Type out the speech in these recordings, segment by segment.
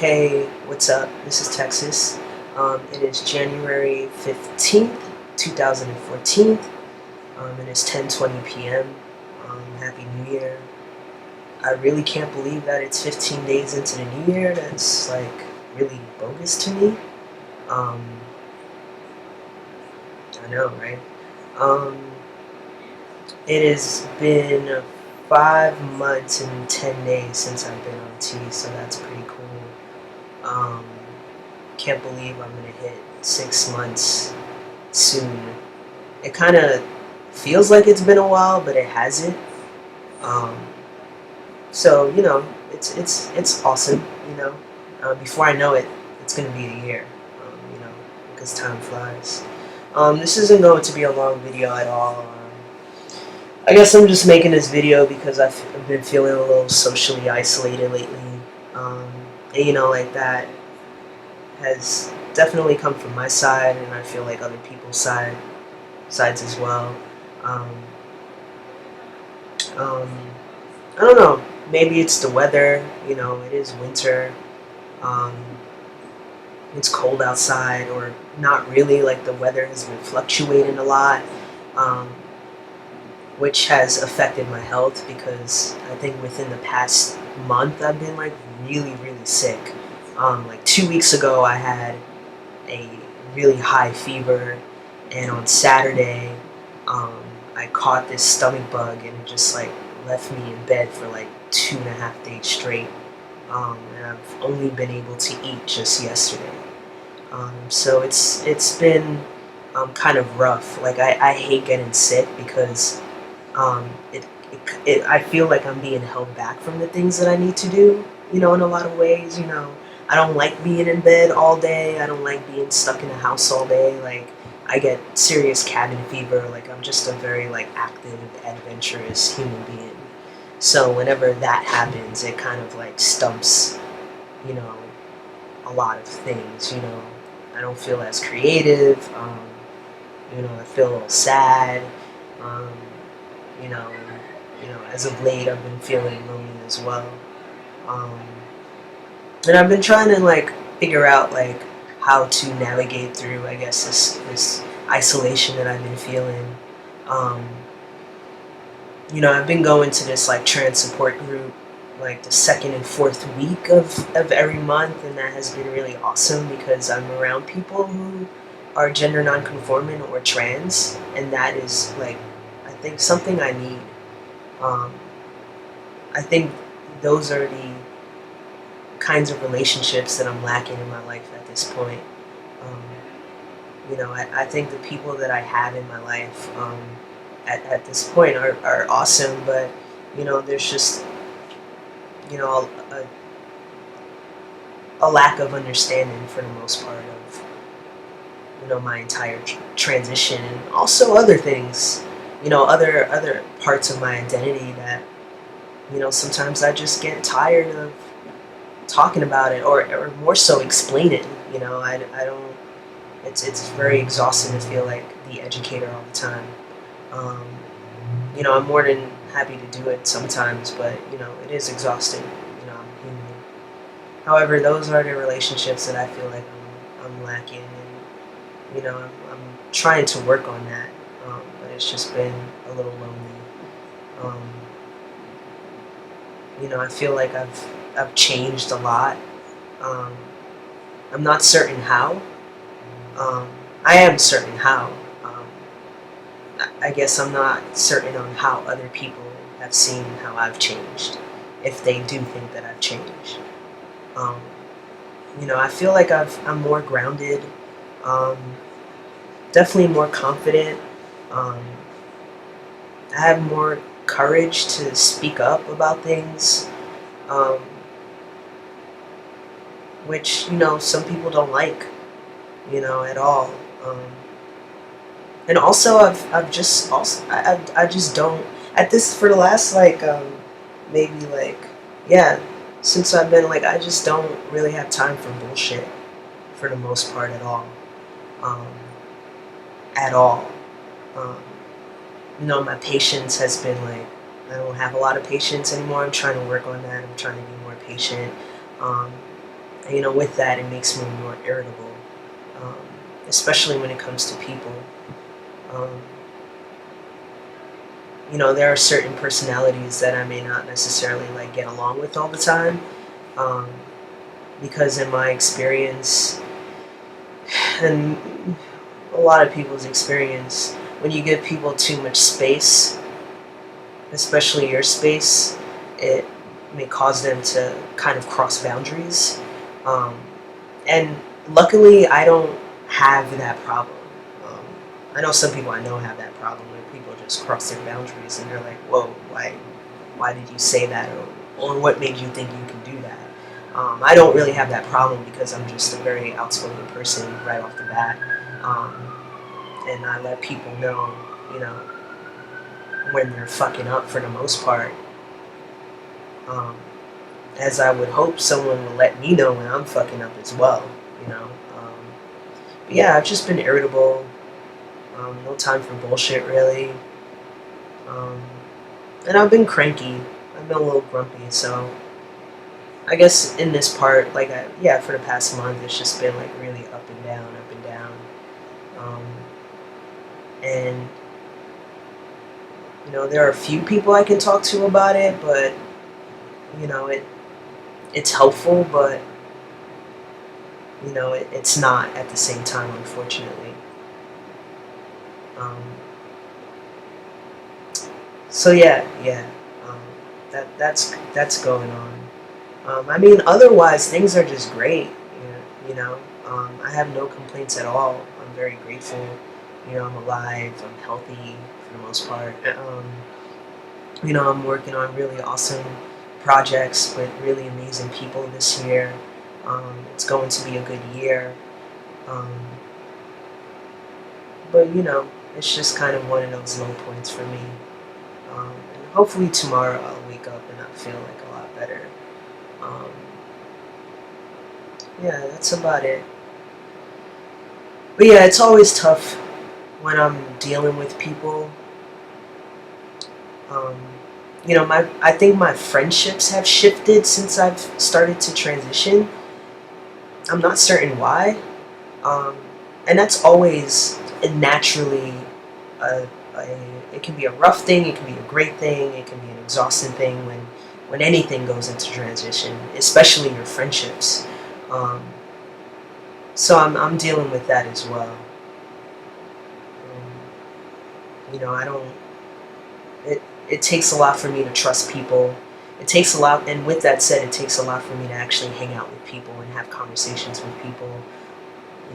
Hey, what's up? This is Texas. It is January 15th, 2014. It is 10:20 p.m. Happy New Year. I really can't believe that it's 15 days into the new year. That's like really bogus to me. Um, I know, right? Um, it has been 5 months and 10 days since I've been on T, so that's pretty cool. Can't believe I'm gonna hit 6 months soon. It kind of feels like it's been a while, but it hasn't. Um, so it's awesome. Before I know it, it's gonna be a year. Because time flies. This isn't going to be a long video at all. I guess I'm just making this video because I've been feeling a little socially isolated lately. Um, and like that has definitely come from my side, and I feel like other people's sides as well. Um, um, I don't know. Maybe it's the weather. It is winter. Um, it's cold outside, or not really. Like the weather has been fluctuating a lot, um, which has affected my health because I think within the past month I've been like really, really sick. Like 2 weeks ago, I had a really high fever, and on Saturday, um, I caught this stomach bug, and it just like left me in bed for like 2.5 days straight. And I've only been able to eat just yesterday. So it's been kind of rough. Like I hate getting sick because um, I feel like I'm being held back from the things that I need to do, in a lot of ways. I don't like being in bed all day. I don't like being stuck in the house all day. Like, I get serious cabin fever. Like, I'm just a very, like, active, adventurous human being. So whenever that happens, it kind of, like, stumps, you know, a lot of things. I don't feel as creative. I feel a little sad. Um, you know, as of late, I've been feeling lonely as well. Um, and I've been trying to like figure out like how to navigate through, I guess, this isolation that I've been feeling. Um, I've been going to this like trans support group like the second and fourth week of every month, and that has been really awesome because I'm around people who are gender nonconforming or trans, and that is like I think something I need. Um, I think those are the kinds of relationships that I'm lacking in my life at this point. Um, I think the people that I have in my life at this point are awesome, but there's just a lack of understanding for the most part of my entire transition, and also other things, other parts of my identity that sometimes I just get tired of talking about it, or more so explaining. I don't. It's very exhausting to feel like the educator all the time. Um, I'm more than happy to do it sometimes, but it is exhausting. I'm human. However, those are the relationships that I feel like I'm lacking, and I'm trying to work on that. But it's just been a little lonely. Um, I feel like I've changed a lot. Um, I'm not certain how. Um, I am certain how. I guess I'm not certain on how other people have seen how I've changed, if they do think that I've changed. Um, I feel like I'm more grounded, um, definitely more confident. Um, I have more courage to speak up about things, um, which some people don't like, at all. Um, and also I've just also I just don't at this for the last like maybe like yeah since I've been like I just don't really have time for bullshit for the most part at all. um, at all. um, my patience has been like I don't have a lot of patience anymore. I'm trying to work on that. I'm trying to be more patient. um, And, with that, it makes me more irritable, um, especially when it comes to people. Um, there are certain personalities that I may not necessarily like get along with all the time, um, because in my experience, and a lot of people's experience, when you give people too much space, especially your space, it may cause them to kind of cross boundaries. Um, and luckily, I don't have that problem. Um, I know some people I know have that problem where people just cross their boundaries and they're like, "Whoa, why did you say that?" Or "What made you think you can do that?" I don't really have that problem because I'm just a very outspoken person right off the bat, um, and I let people know, you know, when they're fucking up for the most part. Um, as I would hope someone will let me know when I'm fucking up as well, you know. But yeah, I've just been irritable. No time for bullshit, really. Um, and I've been cranky. I've been a little grumpy. So I guess in this part, like, yeah, for the past month, it's just been like really up and down, up and down. Um, and there are a few people I can talk to about it, but it's helpful, but it's not at the same time, unfortunately. Um, so yeah, um, that's going on. I mean, otherwise things are just great. I have no complaints at all. I'm very grateful. I'm alive. I'm healthy for the most part. I'm working on really awesome projects with really amazing people this year. It's going to be a good year. Um, but it's just kind of one of those low points for me. And hopefully tomorrow I'll wake up and I feel like a lot better. Um, yeah, that's about it. But yeah, it's always tough when I'm dealing with people. Um, I think my friendships have shifted since I've started to transition. I'm not certain why. Um, and that's always naturally a, a, it can be a rough thing, it can be a great thing, it can be an exhausting thing when anything goes into transition, especially your friendships. Um, so I'm dealing with that as well. I don't. It takes a lot for me to trust people. It takes a lot, and with that said, it takes a lot for me to actually hang out with people and have conversations with people.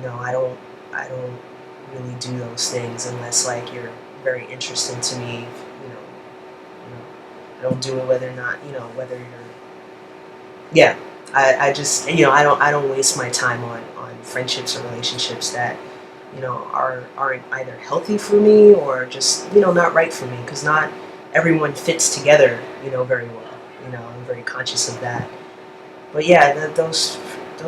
I don't really do those things unless like you're very interesting to me. I don't do it whether or not whether you're. Yeah, I just I don't waste my time on friendships or relationships that aren't either healthy for me or just not right for me, because not everyone fits together very well. I'm very conscious of that. But yeah, those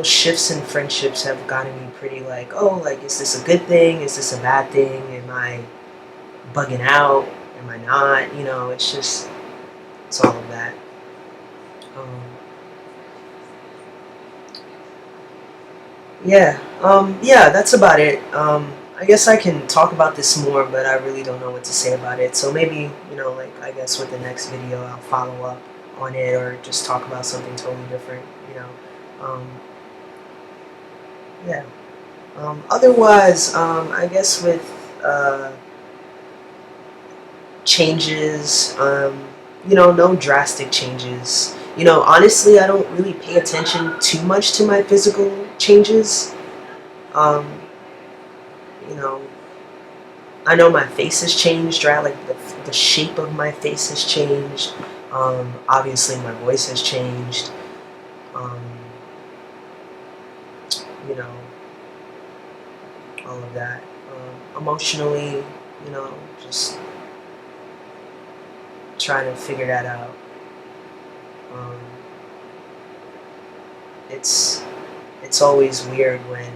shifts in friendships have gotten me pretty like, oh, like, is this a good thing, is this a bad thing, am I bugging out, am I not, it's all of that. um, yeah, that's about it. I guess I can talk about this more, but I really don't know what to say about it. So maybe, like, I guess with the next video, I'll follow up on it or just talk about something totally different, you know. Um, yeah. Otherwise, I guess with uh, changes, no drastic changes. Honestly, I don't really pay attention too much to my physical changes. Um, you know, I know my face has changed, right? Like the shape of my face has changed. Obviously, my voice has changed. Um, you know, all of that. Emotionally, just trying to figure that out. Um, it's it's always weird when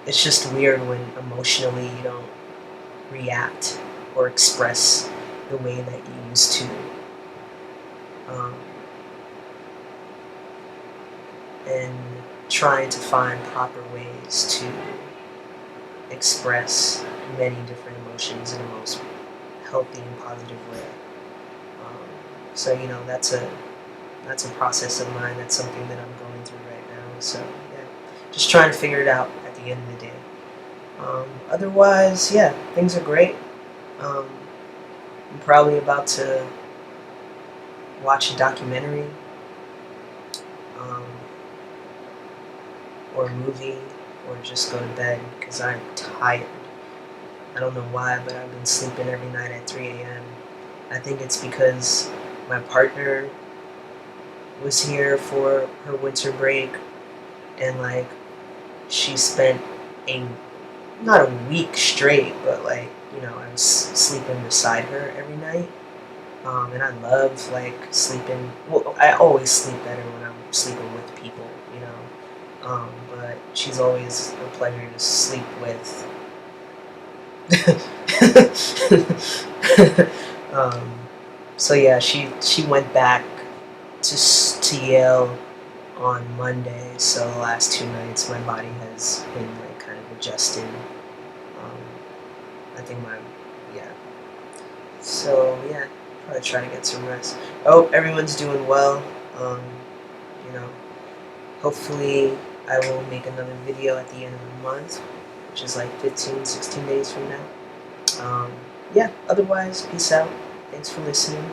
it's just weird when emotionally you don't react or express the way that you used to. Um, and trying to find proper ways to express many different emotions in the most healthy and positive way. Um, so that's a process of mine. That's something that I'm going through right now. So yeah, just trying to figure it out at the end of the day. Otherwise, yeah, things are great. Um, I'm probably about to watch a documentary um, or a movie or just go to bed because I'm tired. I don't know why, but I've been sleeping every night at 3 a.m. I think it's because my partner was here for her winter break and like she spent a not a week straight, but like I was sleeping beside her every night. And I love like sleeping. Well, I always sleep better when I'm sleeping with people, but she's always a pleasure to sleep with. um, so yeah, she went back to Yale on Monday. So the last 2 nights, my body has been like kind of adjusting. I think my yeah. So yeah, probably try to get some rest. I hope everyone's doing well. Um, you know, hopefully I will make another video at the end of the month, which is like 15, 16 days from now. Yeah, otherwise, peace out. Thanks for listening.